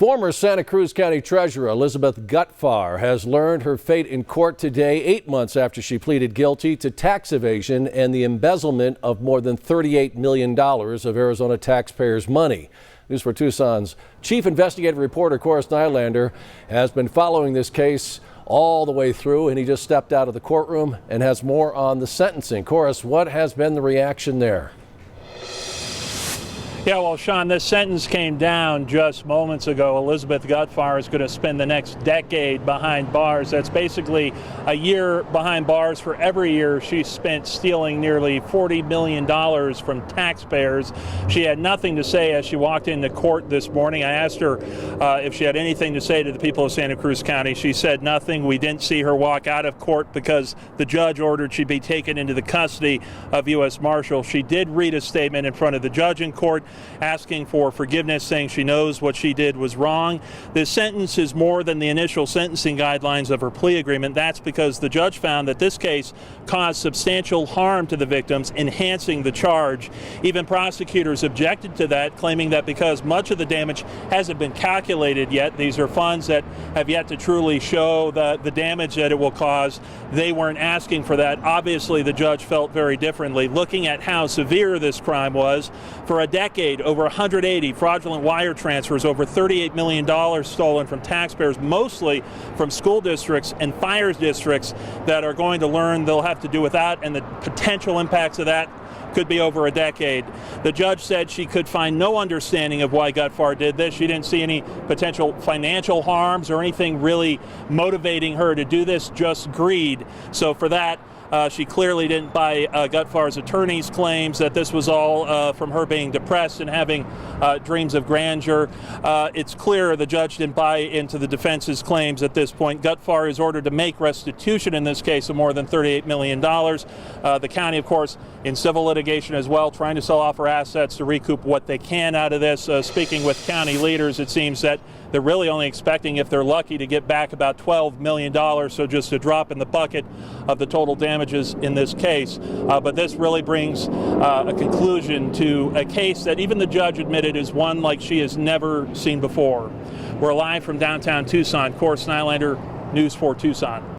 Former Santa Cruz County Treasurer Elizabeth Gutfar has learned her fate in court today, 8 months after she pleaded guilty to tax evasion and the embezzlement of more than $38 million of Arizona taxpayers' money. News 4 Tucson's chief investigative reporter, Corus Nylander, has been following this case all the way through, and he just stepped out of the courtroom and has more on the sentencing. Corus, what has been the reaction there? Yeah, well, Sean, this sentence came down just moments ago. Elizabeth Gutfar is going to spend the next decade behind bars. That's basically a year behind bars for every year she spent stealing nearly $40 million from taxpayers. She had nothing to say as she walked into court this morning. I asked her if she had anything to say to the people of Santa Cruz County. She said nothing. We didn't see her walk out of court because the judge ordered she be taken into the custody of U.S. Marshal. She did read a statement in front of the judge in court asking for forgiveness, saying she knows what she did was wrong. This sentence is more than the initial sentencing guidelines of her plea agreement. That's because the judge found that this case caused substantial harm to the victims, enhancing the charge. Even prosecutors objected to that, claiming that because much of the damage hasn't been calculated yet, these are funds that have yet to truly show the damage that it will cause, they weren't asking for that. Obviously, the judge felt very differently. Looking at how severe this crime was, for a decade, over 180 fraudulent wire transfers, over $38 million stolen from taxpayers, mostly from school districts and fire districts that are going to learn they'll have to do without, and the potential impacts of that could be over a decade. The judge said she could find no understanding of why Gutfar did this. She didn't see any potential financial harms or anything really motivating her to do this, just greed. So for that, she clearly didn't buy Gutfar's attorney's claims that this was all from her being depressed and having dreams of grandeur. It's clear the judge didn't buy into the defense's claims at this point. Gutfar is ordered to make restitution in this case of more than $38 million. The county, of course, in civil litigation as well, trying to sell off her assets to recoup what they can out of this. Speaking with county leaders, it seems that they're really only expecting, if they're lucky, to get back about $12 million, so just a drop in the bucket of the total damages in this case. But this really brings a conclusion to a case that even the judge admitted is one like she has never seen before. We're live from downtown Tucson. Corus Nylander, News 4 Tucson.